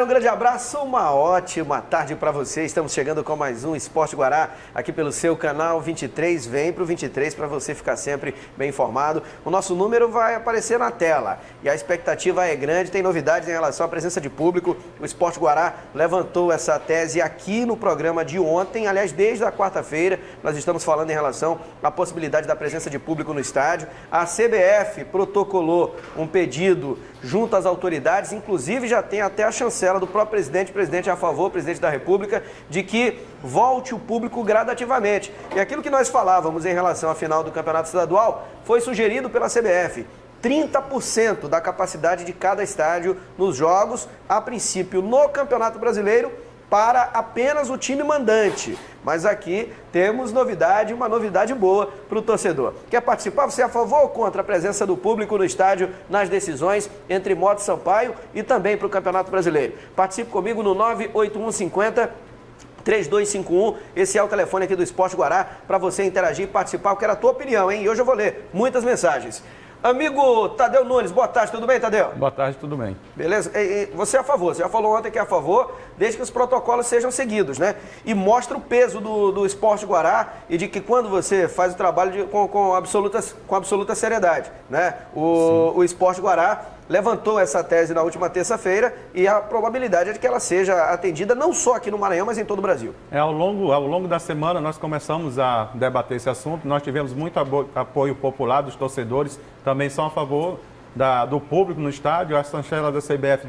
galera, um grande abraço, uma ótima tarde para você. Estamos chegando com mais um Esporte Guará aqui pelo seu canal 23. Vem pro 23 para você ficar sempre bem informado. O nosso número vai aparecer na tela e a expectativa é grande. Tem novidades em relação à presença de público. O Esporte Guará levantou essa tese aqui no programa de ontem. Aliás, desde a quarta-feira nós estamos falando em relação à possibilidade da presença de público no estádio. A CBF protocolou um pedido junto às autoridades, inclusive já tem até a chancela do próprio presidente a favor, presidente da República, de que volte o público gradativamente. E aquilo que nós falávamos em relação à final do Campeonato Estadual foi sugerido pela CBF. 30% da capacidade de cada estádio nos jogos, a princípio no Campeonato Brasileiro, para apenas o time mandante. Mas aqui temos novidade, uma novidade boa para o torcedor. Quer participar? Você é a favor ou contra a presença do público no estádio nas decisões entre Moto e Sampaio e também para o Campeonato Brasileiro? Participe comigo no 98150-3251. Esse é o telefone aqui do Esporte Guará para você interagir e participar. Eu quero a tua opinião, hein? E hoje eu vou ler muitas mensagens. Amigo Tadeu Nunes, boa tarde, tudo bem, Tadeu? Boa tarde, tudo bem. Beleza? Você é a favor, você já falou ontem que é a favor, desde que os protocolos sejam seguidos, né? E mostra o peso do Esporte Guará e de que quando você faz o trabalho com absoluta seriedade, né? O Esporte Guará levantou essa tese na última terça-feira e a probabilidade é de que ela seja atendida não só aqui no Maranhão, mas em todo o Brasil. Ao longo da semana nós começamos a debater esse assunto, nós tivemos muito apoio popular dos torcedores, também são a favor do público no estádio. A chancela da CBF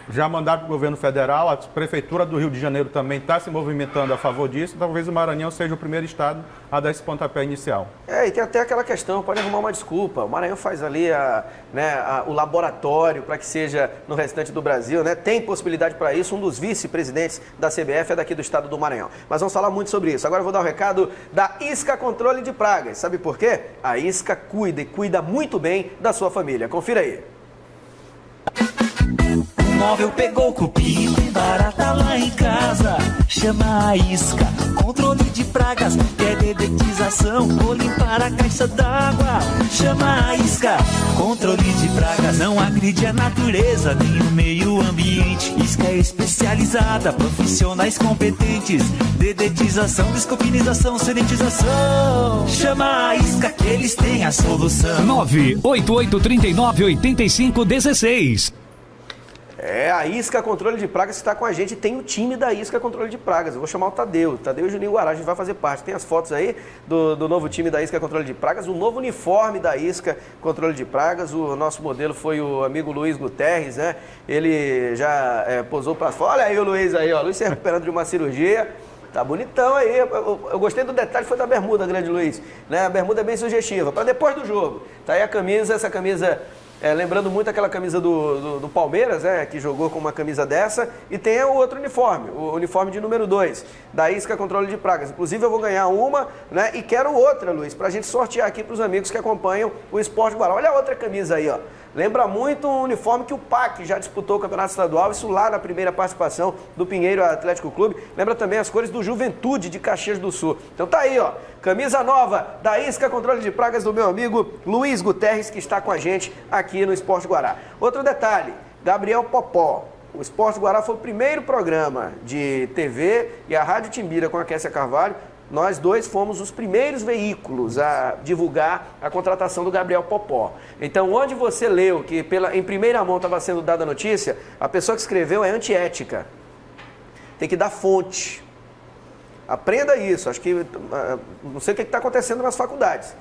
já mandaram para o governo federal, a Prefeitura do Rio de Janeiro também está se movimentando a favor disso. Talvez o Maranhão seja o primeiro estado a dar esse pontapé inicial. E tem até aquela questão, pode arrumar uma desculpa. O Maranhão faz ali o laboratório para que seja no restante do Brasil, né? Tem possibilidade para isso. Um dos vice-presidentes da CBF é daqui do estado do Maranhão. Mas vamos falar muito sobre isso. Agora eu vou dar o recado da Isca Controle de Pragas. Sabe por quê? A Isca cuida muito bem da sua família. Confira aí. Móvel pegou cupim, barata lá em casa. Chama a Isca, controle de pragas. Quer dedetização ou limpar a caixa d'água? Chama a Isca, controle de pragas. Não agride a natureza nem o meio ambiente. Isca é especializada, profissionais competentes. Dedetização, descopinização, sedentização. Chama a Isca que eles têm a solução. 988398516. A Isca Controle de Pragas está com a gente, tem o time da Isca Controle de Pragas. Eu vou chamar o Tadeu e o Juninho Guará, a gente vai fazer parte. Tem as fotos aí do novo time da Isca Controle de Pragas, o novo uniforme da Isca Controle de Pragas. O nosso modelo foi o amigo Luiz Guterres, né? Ele já posou para fora. Olha aí o Luiz aí, ó. Luiz se recuperando de uma cirurgia. Tá bonitão aí. Eu gostei do detalhe, foi da bermuda, grande Luiz. Né? A bermuda é bem sugestiva, para depois do jogo. Tá aí a camisa, essa camisa... lembrando muito aquela camisa do Palmeiras, que jogou com uma camisa dessa, e tem o outro uniforme, o uniforme de número 2, da Isca Controle de Pragas. Inclusive eu vou ganhar uma, né, e quero outra, Luiz, pra gente sortear aqui pros amigos que acompanham o Esporte Guará. Olha a outra camisa aí, ó. Lembra muito um uniforme que o PAC já disputou o Campeonato Estadual, isso lá na primeira participação do Pinheiro Atlético Clube. Lembra também as cores do Juventude de Caxias do Sul. Então tá aí, ó, camisa nova da Isca Controle de Pragas do meu amigo Luiz Guterres, que está com a gente aqui no Esporte Guará. Outro detalhe, Gabriel Popó. O Esporte Guará foi o primeiro programa de TV e a Rádio Timbira com a Kessia Carvalho. Nós dois fomos os primeiros veículos a divulgar a contratação do Gabriel Popó. Então, onde você leu que em primeira mão estava sendo dada a notícia, a pessoa que escreveu é antiética. Tem que dar fonte. Aprenda isso. Acho que não sei o que está acontecendo nas faculdades.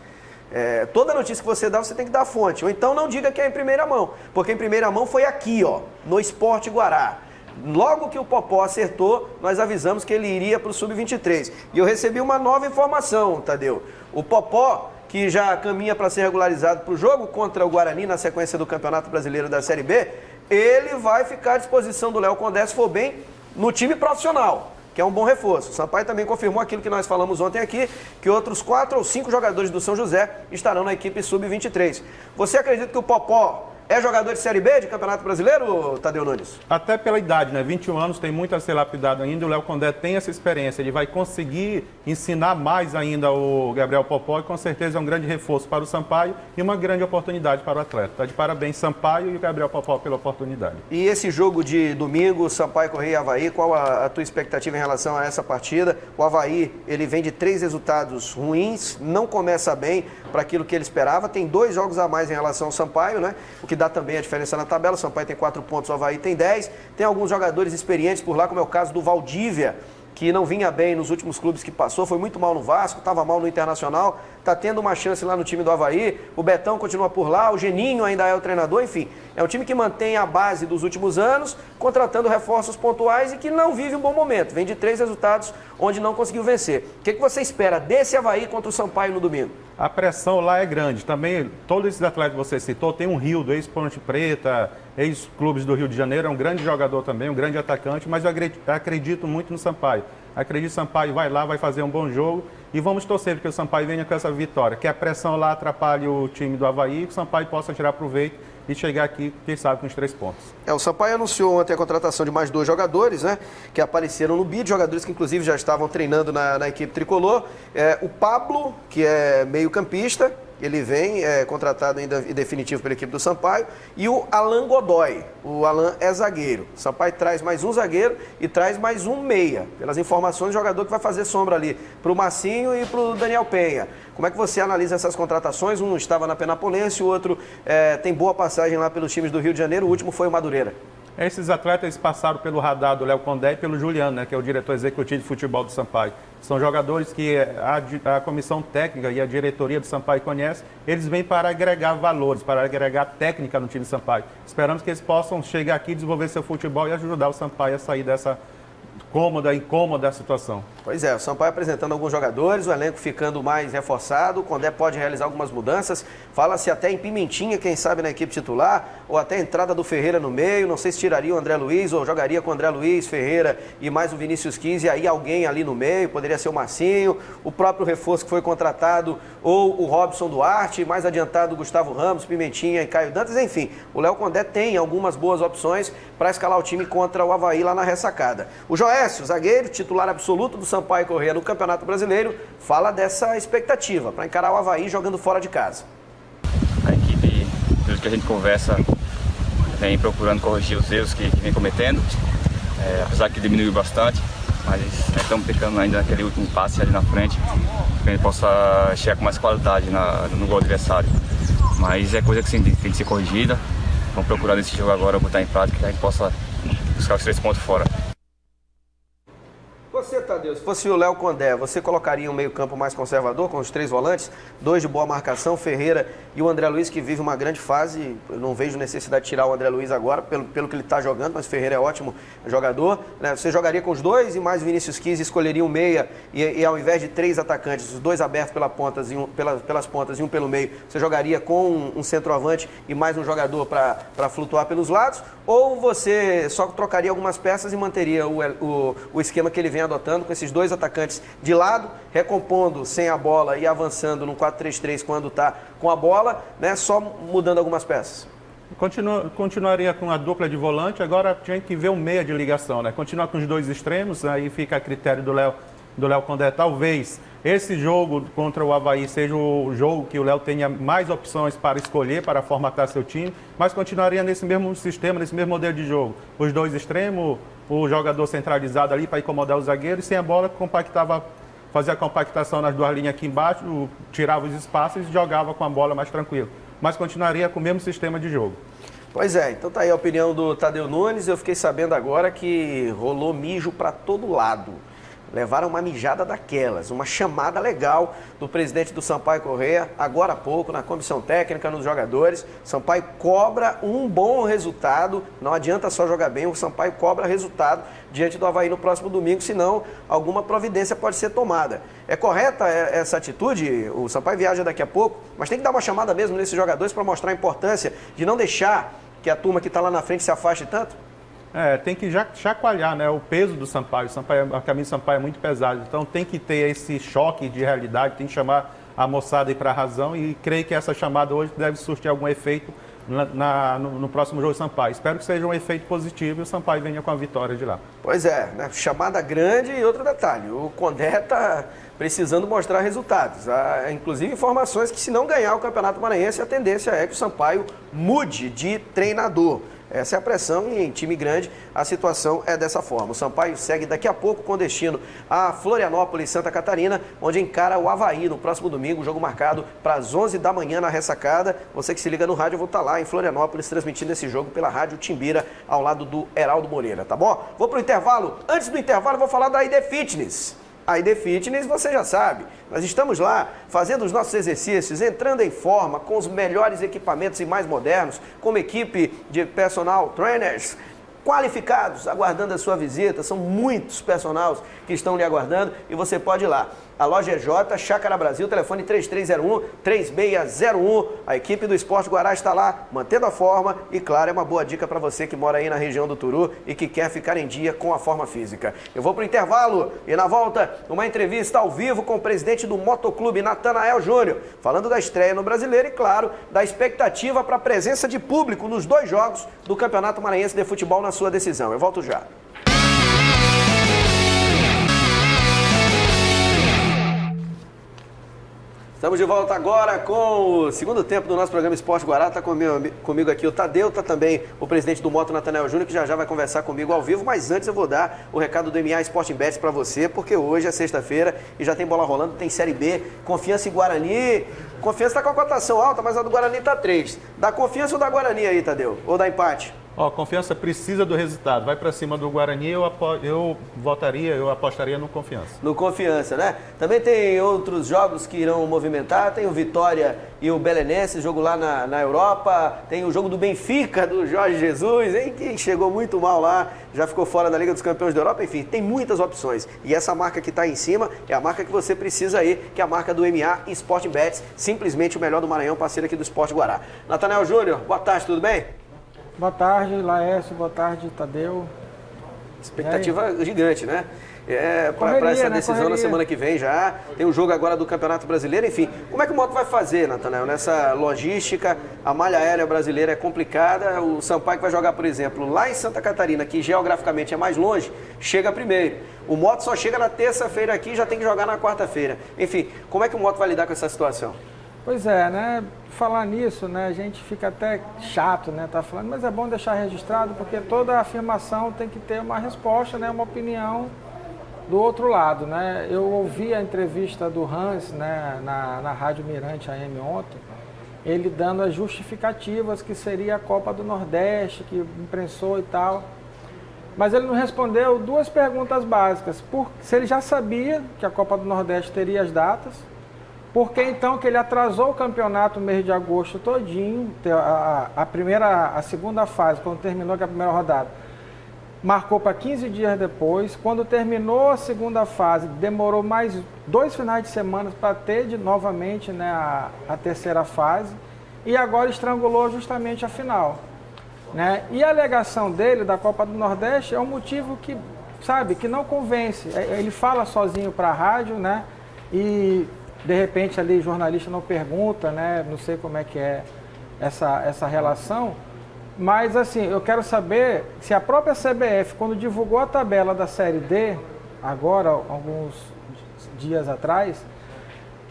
Toda notícia que você dá, você tem que dar fonte. Ou então não diga que é em primeira mão, porque em primeira mão foi aqui, ó, no Esporte Guará. Logo que o Popó acertou, nós avisamos que ele iria para o Sub-23. E eu recebi uma nova informação, Tadeu. O Popó, que já caminha para ser regularizado para o jogo contra o Guarani na sequência do Campeonato Brasileiro da Série B, ele vai ficar à disposição do Léo Condé, se for bem, no time profissional, que é um bom reforço. O Sampaio também confirmou aquilo que nós falamos ontem aqui, que outros 4 ou 5 jogadores do São José estarão na equipe Sub-23. Você acredita que o Popó É jogador de Série B de Campeonato Brasileiro, Tadeu Nunes? Até pela idade, né? 21 anos, tem muito a ser lapidado ainda. O Léo Condé tem essa experiência. Ele vai conseguir ensinar mais ainda o Gabriel Popó e com certeza é um grande reforço para o Sampaio e uma grande oportunidade para o atleta. Tá de parabéns, Sampaio e o Gabriel Popó pela oportunidade. E esse jogo de domingo, Sampaio Corrêa e Avaí, qual a tua expectativa em relação a essa partida? O Avaí, ele vem de 3 resultados ruins, não começa bem para aquilo que ele esperava, tem 2 jogos a mais em relação ao Sampaio, né? O que dá também a diferença na tabela. O Sampaio tem 4 pontos, o Avaí tem 10. Tem alguns jogadores experientes por lá, como é o caso do Valdívia, que não vinha bem nos últimos clubes que passou, foi muito mal no Vasco, estava mal no Internacional, está tendo uma chance lá no time do Avaí, o Betão continua por lá, o Geninho ainda é o treinador, enfim, é um time que mantém a base dos últimos anos, contratando reforços pontuais e que não vive um bom momento, vem de 3 resultados onde não conseguiu vencer. O que você espera desse Avaí contra o Sampaio no domingo? A pressão lá é grande. Também, todos esses atletas que você citou, tem um Rio, do ex-Ponte Preta, ex-clubes do Rio de Janeiro, é um grande jogador também, um grande atacante, mas eu acredito muito no Sampaio. Acredito que o Sampaio vai lá, vai fazer um bom jogo e vamos torcer porque o Sampaio venha com essa vitória, que a pressão lá atrapalhe o time do Avaí, que o Sampaio possa tirar proveito e chegar aqui, quem sabe, com os 3 pontos. O Sampaio anunciou ontem a contratação de mais 2 jogadores, né, que apareceram no bid, jogadores que inclusive já estavam treinando na equipe tricolor. O Pablo, que é meio-campista, ele vem contratado ainda em definitivo pela equipe do Sampaio, e o Alan Godoy. O Alan é zagueiro. O Sampaio traz mais um zagueiro e traz mais um meia. Pelas informações, o jogador que vai fazer sombra ali para o Marcinho e para o Daniel Penha. Como é que você analisa essas contratações? Um estava na Penapolense, o outro tem boa passagem lá pelos times do Rio de Janeiro, o último foi o Madureira. Esses atletas passaram pelo radar do Léo Condé e pelo Juliano, né, que é o diretor executivo de futebol do Sampaio. São jogadores que a comissão técnica e a diretoria do Sampaio conhece. Eles vêm para agregar valores, para agregar técnica no time do Sampaio. Esperamos que eles possam chegar aqui, desenvolver seu futebol e ajudar o Sampaio a sair dessa incômoda situação. Pois é, o Sampaio apresentando alguns jogadores, o elenco ficando mais reforçado, o Condé pode realizar algumas mudanças, fala-se até em Pimentinha, quem sabe na equipe titular, ou até a entrada do Ferreira no meio, não sei se tiraria o André Luiz, ou jogaria com o André Luiz, Ferreira e mais o Vinícius 15, e aí alguém ali no meio, poderia ser o Marcinho, o próprio reforço que foi contratado, ou o Robson Duarte, mais adiantado o Gustavo Ramos, Pimentinha e Caio Dantas, enfim, o Léo Condé tem algumas boas opções para escalar o time contra o Avaí lá na ressacada. O Joécio, zagueiro, titular absoluto do Sampaio Corrêa no Campeonato Brasileiro, fala dessa expectativa para encarar o Avaí jogando fora de casa. A equipe, pelo que a gente conversa, vem procurando corrigir os erros que vem cometendo, apesar que diminuiu bastante, mas estamos pecando ainda naquele último passe ali na frente, para que a gente possa chegar com mais qualidade no gol adversário. Mas é coisa que sim, tem que ser corrigida. Vamos procurar nesse jogo agora botar em prática que a gente possa buscar os 3 pontos fora. Você, Tadeu, se fosse o Léo Condé, você colocaria um meio-campo mais conservador, com os 3 volantes, 2 de boa marcação, Ferreira e o André Luiz, que vive uma grande fase. Eu não vejo necessidade de tirar o André Luiz agora, pelo que ele está jogando, mas Ferreira é ótimo jogador, né? Você jogaria com os 2 e mais Vinícius 15, escolheria um meia e ao invés de 3 atacantes, os 2 abertos pelas pontas e um pelo meio, você jogaria com um centroavante e mais um jogador para flutuar pelos lados? Ou você só trocaria algumas peças e manteria o esquema que ele vem adotando, com esses 2 atacantes de lado, recompondo sem a bola e avançando no 4-3-3 quando está com a bola, né, só mudando algumas peças? Continuaria com a dupla de volante, agora tinha que ver um meia de ligação, né? Continuar com os 2 extremos, aí fica a critério do Léo Condé. Talvez esse jogo contra o Avaí seja o jogo que o Léo tenha mais opções para escolher, para formatar seu time, mas continuaria nesse mesmo sistema, nesse mesmo modelo de jogo. Os 2 extremos, o jogador centralizado ali para incomodar o zagueiro, e sem a bola fazia a compactação nas 2 linhas aqui embaixo, tirava os espaços e jogava com a bola mais tranquilo. Mas continuaria com o mesmo sistema de jogo. Pois é, então tá aí a opinião do Tadeu Nunes. Eu fiquei sabendo agora que rolou mijo para todo lado. Levaram uma mijada daquelas, uma chamada legal do presidente do Sampaio Corrêa, agora há pouco, na comissão técnica, nos jogadores. Sampaio cobra um bom resultado, não adianta só jogar bem, o Sampaio cobra resultado diante do Avaí no próximo domingo, senão alguma providência pode ser tomada. É correta essa atitude? O Sampaio viaja daqui a pouco, mas tem que dar uma chamada mesmo nesses jogadores para mostrar a importância de não deixar que a turma que está lá na frente se afaste tanto? Tem que chacoalhar, né, o peso do Sampaio. A camisa do Sampaio é muito pesada, então tem que ter esse choque de realidade, tem que chamar a moçada aí para a razão, e creio que essa chamada hoje deve surtir algum efeito no próximo jogo do Sampaio. Espero que seja um efeito positivo e o Sampaio venha com a vitória de lá. Pois é, né? Chamada grande e outro detalhe, o Condé está precisando mostrar resultados. Há, inclusive, informações que se não ganhar o Campeonato Maranhense, a tendência é que o Sampaio mude de treinador. Essa é a pressão e em time grande a situação é dessa forma. O Sampaio segue daqui a pouco com destino a Florianópolis, Santa Catarina, onde encara o Avaí no próximo domingo, jogo marcado para as 11 da manhã na ressacada. Você que se liga no rádio, eu vou estar lá em Florianópolis transmitindo esse jogo pela Rádio Timbira, ao lado do Heraldo Moreira, tá bom? Vou pro intervalo. Antes do intervalo, eu vou falar da ID Fitness. A ID Fitness, você já sabe, nós estamos lá fazendo os nossos exercícios, entrando em forma com os melhores equipamentos e mais modernos, como equipe de personal trainers qualificados, aguardando a sua visita. São muitos personagens que estão lhe aguardando e você pode ir lá. A loja é J, Chácara Brasil, telefone 3301-3601. A equipe do Esporte Guará está lá, mantendo a forma e, claro, é uma boa dica para você que mora aí na região do Turu e que quer ficar em dia com a forma física. Eu vou para o intervalo e, na volta, uma entrevista ao vivo com o presidente do Motoclube, Natanael Júnior, falando da estreia no Brasileiro e, claro, da expectativa para a presença de público nos 2 jogos do Campeonato Maranhense de Futebol na sua decisão. Eu volto já. Estamos de volta agora com o segundo tempo do nosso programa Esporte Guará. Está comigo aqui o Tadeu, está também o presidente do Moto, Natanael Júnior, que já vai conversar comigo ao vivo. Mas antes eu vou dar o recado do MA Sporting Bets para você, porque hoje é sexta-feira e já tem bola rolando, tem Série B, Confiança e Guarani. Confiança está com a cotação alta, mas a do Guarani está 3. Dá Confiança ou dá Guarani aí, Tadeu? Ou dá empate? Confiança precisa do resultado. Vai para cima do Guarani, eu apostaria no Confiança. No Confiança, né? Também tem outros jogos que irão movimentar. Tem o Vitória e o Belenenses, jogo lá na Europa. Tem o jogo do Benfica, do Jorge Jesus, hein? Que chegou muito mal lá, já ficou fora da Liga dos Campeões da Europa. Enfim, tem muitas opções. E essa marca que está em cima é a marca que você precisa aí, que é a marca do MA Sporting Bets. Simplesmente o melhor do Maranhão, parceiro aqui do Esporte Guará. Natanael Júnior, boa tarde, tudo bem? Boa tarde, Laércio. Boa tarde, Tadeu. Expectativa gigante, né? Para essa decisão na semana que vem já. Tem o jogo agora do Campeonato Brasileiro. Enfim, como é que o Moto vai fazer, Natanael? Nessa logística, a malha aérea brasileira é complicada. O Sampaio que vai jogar, por exemplo, lá em Santa Catarina, que geograficamente é mais longe, chega primeiro. O Moto só chega na terça-feira aqui e já tem que jogar na quarta-feira. Enfim, como é que o Moto vai lidar com essa situação? Pois é, né? Falar nisso, né? A gente fica até chato, né? Tá falando, mas é bom deixar registrado porque toda afirmação tem que ter uma resposta, né? Uma opinião do outro lado, né? Eu ouvi a entrevista do Hans, né? Na Rádio Mirante AM ontem, ele dando as justificativas que seria a Copa do Nordeste, que imprensou e tal. Mas ele não respondeu 2 perguntas básicas. Se ele já sabia que a Copa do Nordeste teria as datas, por que então que ele atrasou o campeonato no mês de agosto todinho, a segunda fase, quando terminou a primeira rodada, marcou para 15 dias depois. Quando terminou a segunda fase, demorou mais 2 finais de semana para ter novamente, né, a terceira fase, e agora estrangulou justamente a final, né? E a alegação dele da Copa do Nordeste é um motivo que, sabe, que não convence. Ele fala sozinho para a rádio, né? E de repente ali o jornalista não pergunta, né? Não sei como é que é essa relação, mas assim, eu quero saber se a própria CBF, quando divulgou a tabela da Série D, agora, alguns dias atrás,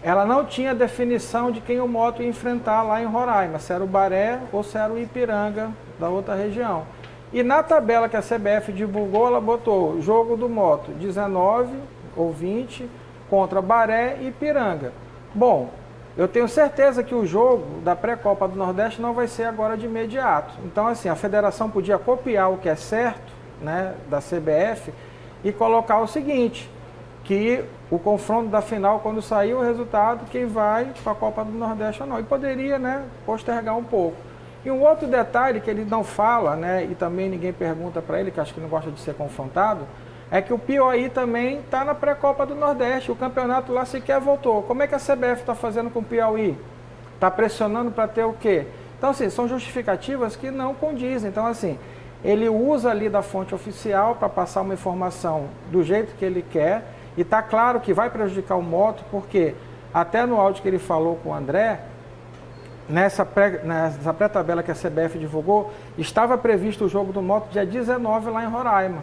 ela não tinha definição de quem o Moto ia enfrentar lá em Roraima, se era o Baré ou se era o Ipiranga da outra região. E na tabela que a CBF divulgou, ela botou jogo do Moto 19 ou 20 contra Baré e Ipiranga. Bom, eu tenho certeza que o jogo da pré-copa do Nordeste não vai ser agora de imediato. Então, assim, a federação podia copiar o que é certo, né, da CBF e colocar o seguinte, que o confronto da final, quando sair o resultado, quem vai para a Copa do Nordeste ou não. E poderia, né, postergar um pouco. E um outro detalhe que ele não fala, né, e também ninguém pergunta para ele, que acho que não gosta de ser confrontado, é que o Piauí também está na pré-copa do Nordeste, o campeonato lá sequer voltou. Como é que a CBF está fazendo com o Piauí? Está pressionando para ter o quê? Então, assim, são justificativas que não condizem. Então, assim, ele usa ali da fonte oficial para passar uma informação do jeito que ele quer, e está claro que vai prejudicar o Moto, porque até no áudio que ele falou com o André, nessa pré-tabela que a CBF divulgou, estava previsto o jogo do Moto dia 19 lá em Roraima.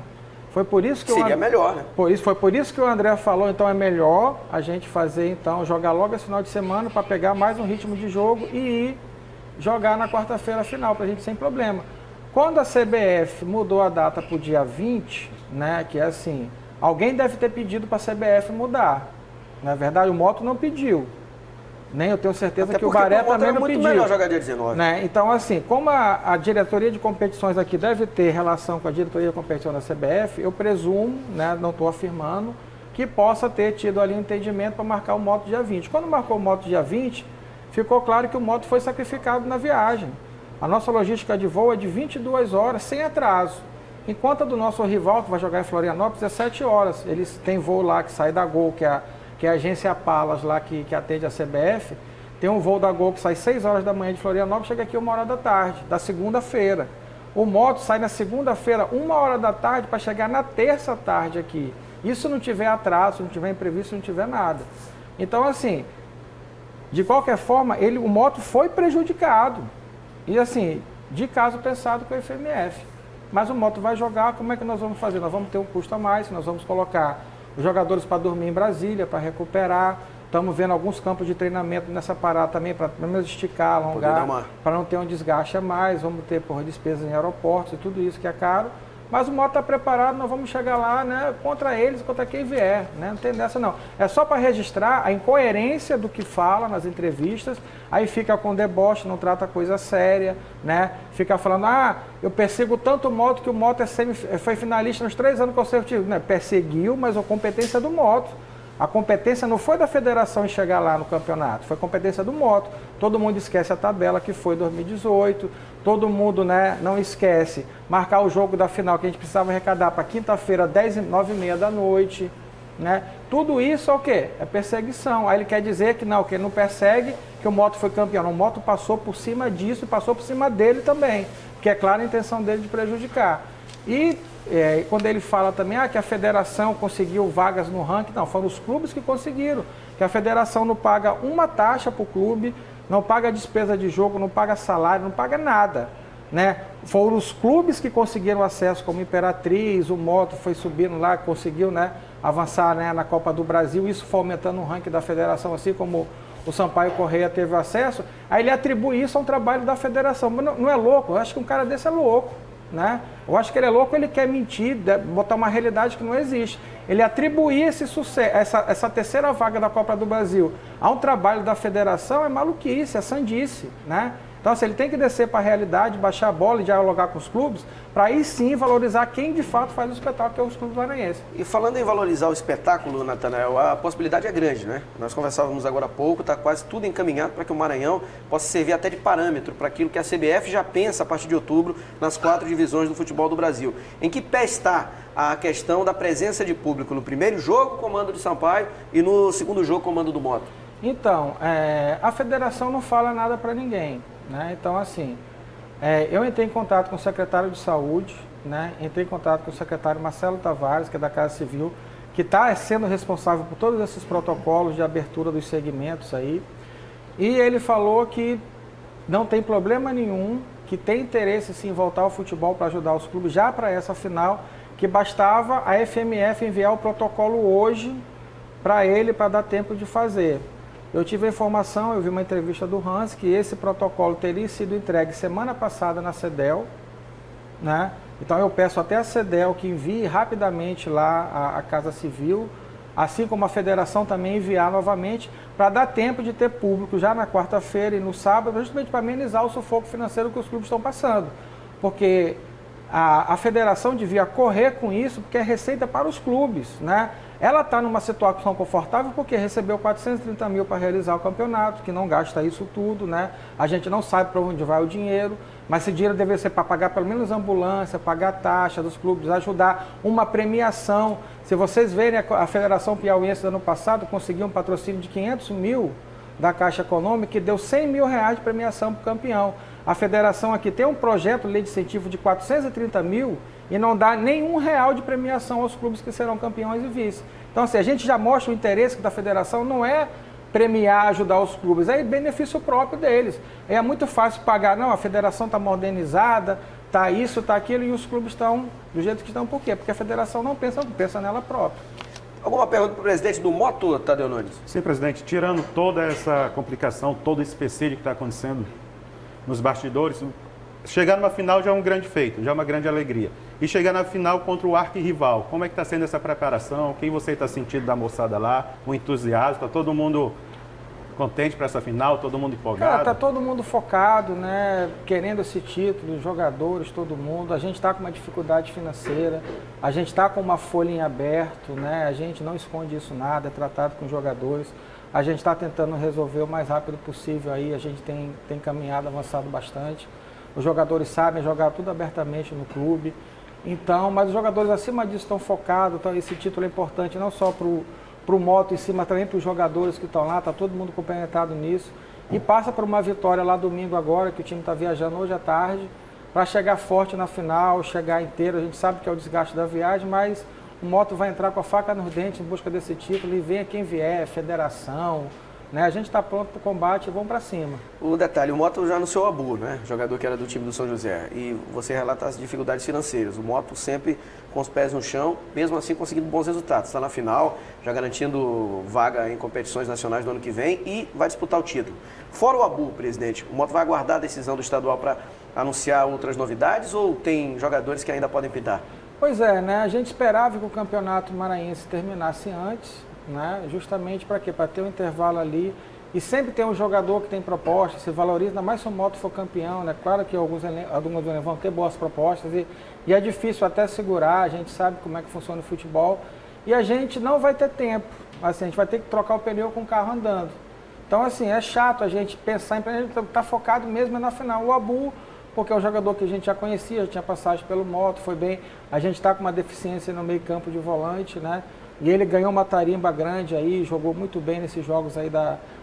Foi por isso que seria melhor, né? Foi por isso que o André falou, então é melhor a gente fazer, então, jogar logo esse final de semana para pegar mais um ritmo de jogo e ir jogar na quarta-feira final, para a gente sem problema. Quando a CBF mudou a data para o dia 20, né, que é assim, alguém deve ter pedido para a CBF mudar. Na verdade, o Moto não pediu. Nem eu tenho certeza até que o Baré também não pediu. É muito melhor jogar dia 19. Né? Então, assim, como a diretoria de competições aqui deve ter relação com a diretoria de competição da CBF, eu presumo, né, não estou afirmando, que possa ter tido ali um entendimento para marcar o Moto dia 20. Quando marcou o Moto dia 20, ficou claro que o Moto foi sacrificado na viagem. A nossa logística de voo é de 22 horas, sem atraso. Enquanto a do nosso rival, que vai jogar em Florianópolis, é 7 horas. Eles têm voo lá que sai da Gol, que é a agência Palas lá que atende a CBF, tem um voo da Gol que sai 6 horas da manhã de Florianópolis, chega aqui 1 hora da tarde, da segunda-feira. O Moto sai na segunda-feira, 1 hora da tarde, para chegar na terça tarde aqui. Isso não tiver atraso, não tiver imprevisto, não tiver nada. Então, assim, de qualquer forma, o Moto foi prejudicado. E, assim, de caso pensado com o FMF. Mas o Moto vai jogar, como é que nós vamos fazer? Nós vamos ter um custo a mais, nós vamos colocar os jogadores para dormir em Brasília, para recuperar. Estamos vendo alguns campos de treinamento nessa parada também, para pelo menos esticar, alongar, para não ter um desgaste a mais. Vamos ter despesas em aeroportos e tudo isso que é caro. Mas o Moto está preparado, nós vamos chegar lá, né, contra eles, contra quem vier. Né? Não tem dessa não. É só para registrar a incoerência do que fala nas entrevistas, aí fica com deboche, não trata coisa séria, né? Fica falando, eu persigo tanto o Moto que o Moto foi finalista nos 3 anos consecutivos. Né? Perseguiu, mas a competência é do Moto. A competência não foi da federação em chegar lá no campeonato, foi competência do Moto. Todo mundo esquece a tabela que foi 2018, todo mundo, né, não esquece marcar o jogo da final que a gente precisava arrecadar para quinta-feira, 9h30 da noite. Né? Tudo isso é o quê? É perseguição. Aí ele quer dizer que não, que ele não persegue, que o Moto foi campeão. O Moto passou por cima disso e passou por cima dele também, que é clara a intenção dele de prejudicar. E quando ele fala também que a federação conseguiu vagas no ranking, não, foram os clubes que conseguiram, que a federação não paga uma taxa para o clube, não paga despesa de jogo, não paga salário, não paga nada. Né? Foram os clubes que conseguiram acesso, como Imperatriz, o Moto foi subindo lá, conseguiu, né, avançar, né, na Copa do Brasil, isso foi aumentando o ranking da federação, assim como o Sampaio Correia teve acesso, aí ele atribui isso a um trabalho da federação. Mas não é louco, eu acho que um cara desse é louco. Né? Eu acho que ele é louco, ele quer mentir, botar uma realidade que não existe. Ele atribuir esse sucesso, essa terceira vaga da Copa do Brasil a um trabalho da federação é maluquice, é sandice. Né? Então, assim, ele tem que descer para a realidade, baixar a bola e dialogar com os clubes, para aí sim valorizar quem de fato faz o espetáculo, que é os clubes maranhenses. E falando em valorizar o espetáculo, Natanael, a possibilidade é grande, né? Nós conversávamos agora há pouco, está quase tudo encaminhado para que o Maranhão possa servir até de parâmetro para aquilo que a CBF já pensa a partir de outubro nas 4 divisões do futebol do Brasil. Em que pé está a questão da presença de público no primeiro jogo, comando de Sampaio, e no segundo jogo, comando do Moto? Então, a federação não fala nada para ninguém. Né? Então, assim, eu entrei em contato com o secretário de Saúde, né? Entrei em contato com o secretário Marcelo Tavares, que é da Casa Civil, que está sendo responsável por todos esses protocolos de abertura dos segmentos aí. E ele falou que não tem problema nenhum, que tem interesse sim em voltar ao futebol para ajudar os clubes já para essa final, que bastava a FMF enviar o protocolo hoje para ele, para dar tempo de fazer. Eu tive a informação, eu vi uma entrevista do Hans, que esse protocolo teria sido entregue semana passada na CEDEL, né? Então eu peço até a CEDEL que envie rapidamente lá a Casa Civil, assim como a Federação também enviar novamente, para dar tempo de ter público já na quarta-feira e no sábado, justamente para amenizar o sufoco financeiro que os clubes estão passando. Porque a Federação devia correr com isso, porque é receita para os clubes, né? Ela está numa situação confortável porque recebeu 430 mil para realizar o campeonato, que não gasta isso tudo, né? A gente não sabe para onde vai o dinheiro, mas esse dinheiro deveria ser para pagar pelo menos ambulância, pagar a taxa dos clubes, ajudar uma premiação. Se vocês verem, a Federação Piauiense do ano passado conseguiu um patrocínio de 500 mil da Caixa Econômica, que deu 100 mil reais de premiação para o campeão. A federação aqui tem um projeto de lei de incentivo de 430 mil e não dá nenhum real de premiação aos clubes que serão campeões e vice. Então, assim, a gente já mostra o interesse da federação, não é premiar, ajudar os clubes. Aí benefício próprio deles. É muito fácil pagar, não, a federação está modernizada, está isso, está aquilo, e os clubes estão do jeito que estão. Por quê? Porque a federação não pensa nela própria. Alguma pergunta para o presidente do Moto, Tadeu Nunes? Sim, presidente. Tirando toda essa complicação, todo esse empecilho que está acontecendo nos bastidores, chegar numa final já é um grande feito, já é uma grande alegria. E chegar na final contra o arquirrival, como é que está sendo essa preparação? Quem você está sentindo da moçada lá? O entusiasmo? Está todo mundo contente para essa final? Todo mundo empolgado? Está todo mundo focado, né? Querendo esse título, os jogadores, todo mundo. A gente está com uma dificuldade financeira, a gente está com uma folha em aberto, né? A gente não esconde isso nada, é tratado com os jogadores. A gente está tentando resolver o mais rápido possível aí, a gente tem caminhado, avançado bastante. Os jogadores sabem jogar tudo abertamente no clube. Então, mas os jogadores acima disso estão focados, então esse título é importante não só para o Moto em si, mas também para os jogadores que estão lá, está todo mundo compenetrado nisso. E passa por uma vitória lá domingo agora, que o time está viajando hoje à tarde, para chegar forte na final, chegar inteiro. A gente sabe que é o desgaste da viagem, mas o Moto vai entrar com a faca nos dentes em busca desse título e venha quem vier, federação, né? A gente está pronto para o combate e vamos para cima. O detalhe, o Moto já anunciou o Abu, né? Jogador que era do time do São José. E você relata as dificuldades financeiras. O Moto sempre com os pés no chão, mesmo assim conseguindo bons resultados. Está na final, já garantindo vaga em competições nacionais do ano que vem e vai disputar o título. Fora o Abu, presidente, o Moto vai aguardar a decisão do estadual para anunciar outras novidades ou tem jogadores que ainda podem pintar? Pois é, né? A gente esperava que o campeonato maranhense terminasse antes, né? Justamente para quê? Para ter um intervalo ali. E sempre tem um jogador que tem proposta, se valoriza, ainda mais se o Moto for campeão, né? Claro que alguns vão ter boas propostas e é difícil até segurar, a gente sabe como é que funciona o futebol. E a gente não vai ter tempo, assim, a gente vai ter que trocar o pneu com o carro andando. Então, assim, é chato a gente pensar em... A gente está focado mesmo na final. O Abu, porque é um jogador que a gente já conhecia, já tinha passagem pelo Moto, foi bem. A gente está com uma deficiência no meio campo de volante, né? E ele ganhou uma tarimba grande aí, jogou muito bem nesses jogos aí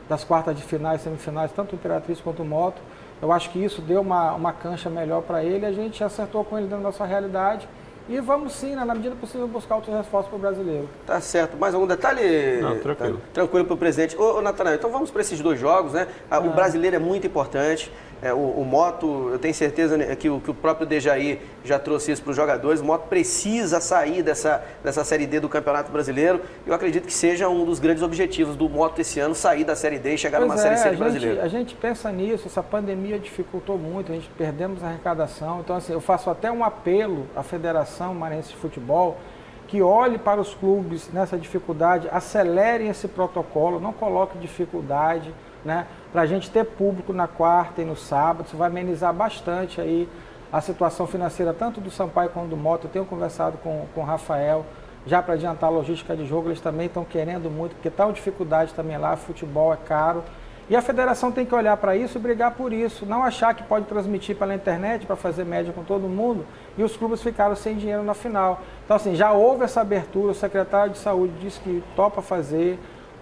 das quartas de finais, semifinais, tanto o Imperatriz quanto o Moto. Eu acho que isso deu uma cancha melhor para ele, a gente acertou com ele dentro da nossa realidade. E vamos sim, né, na medida possível, buscar outros reforços para o brasileiro. Tá certo. Mais algum detalhe? Não, tranquilo. Tá, tranquilo para o presidente. Ô, Natanael, então vamos para esses dois jogos, né? O brasileiro é muito importante. O Moto, eu tenho certeza que o próprio Dejaí já trouxe isso para os jogadores. O Moto precisa sair dessa Série D do Campeonato Brasileiro. Eu acredito que seja um dos grandes objetivos do Moto esse ano, sair da Série D e chegar numa Série C do Brasileiro. A gente pensa nisso, essa pandemia dificultou muito, a gente perdemos a arrecadação. Então, assim, eu faço até um apelo à Federação Maranhense de Futebol que olhe para os clubes nessa dificuldade, acelerem esse protocolo, não coloque dificuldade, né, para a gente ter público na quarta e no sábado. Isso vai amenizar bastante aí a situação financeira, tanto do Sampaio quanto do Moto. Eu tenho conversado com o Rafael, já para adiantar a logística de jogo, eles também estão querendo muito, porque está uma dificuldade também lá, futebol é caro. E a federação tem que olhar para isso e brigar por isso, não achar que pode transmitir pela internet para fazer média com todo mundo e os clubes ficaram sem dinheiro na final. Então, assim, já houve essa abertura, o secretário de saúde disse que topa fazer,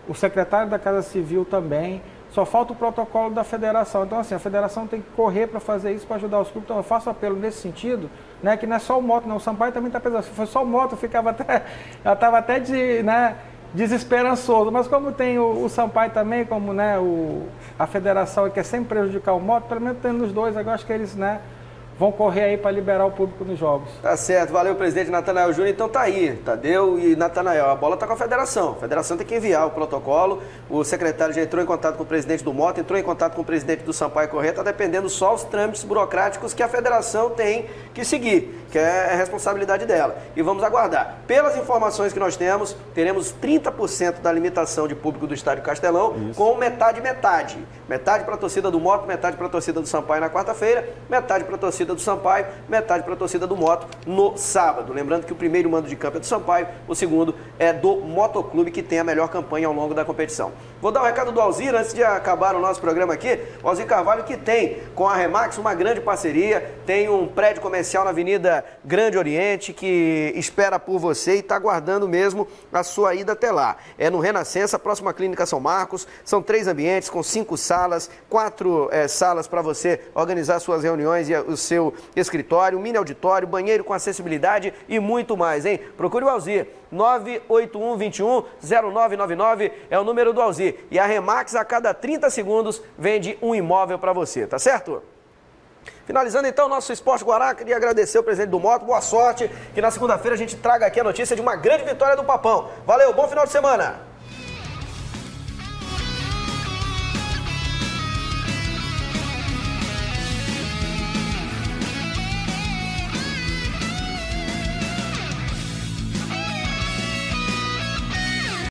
o secretário da Casa Civil também. Só falta o protocolo da federação. Então, assim, a federação tem que correr para fazer isso, para ajudar os clubes. Então, eu faço apelo nesse sentido, né, que não é só o Moto, não. O Sampaio também está pesado. Se fosse só o Moto, eu estava até desesperançoso. Mas como tem o Sampaio também, como, né, a federação quer sempre prejudicar o Moto, pelo menos tendo os dois, eu acho que eles, né, vão correr aí para liberar o público nos jogos. Tá certo, valeu, presidente Natanael Júnior. Então tá aí, Tadeu e Natanael, a bola tá com a federação. A federação tem que enviar o protocolo. O secretário já entrou em contato com o presidente do Moto, entrou em contato com o presidente do Sampaio Corrêa. Tá dependendo só os trâmites burocráticos que a federação tem que seguir, que é a responsabilidade dela. E vamos aguardar. Pelas informações que nós temos, teremos 30% da limitação de público do Estádio Castelão, com metade. Metade para a torcida do Moto, metade para a torcida do Sampaio na quarta-feira, metade para a torcida do Sampaio, metade para a torcida do Moto no sábado. Lembrando que o primeiro mando de campo é do Sampaio, o segundo é do Motoclube, que tem a melhor campanha ao longo da competição. Vou dar o recado do Alzir antes de acabar o nosso programa aqui. O Alzir Carvalho, que tem com a Remax uma grande parceria, tem um prédio comercial na Avenida Grande Oriente que espera por você e está aguardando mesmo a sua ida até lá. É no Renascença, próxima à Clínica São Marcos. São 3 ambientes com 5 salas, 4 salas para você organizar suas reuniões e o seu seu escritório, mini auditório, banheiro com acessibilidade e muito mais, hein? Procure o Alzir. 981210999 é o número do Alzir. E a Remax, a cada 30 segundos, vende um imóvel para você, tá certo? Finalizando então o nosso Esporte Guará, queria agradecer o presidente do Moto, boa sorte, que na segunda-feira a gente traga aqui a notícia de uma grande vitória do Papão. Valeu, bom final de semana!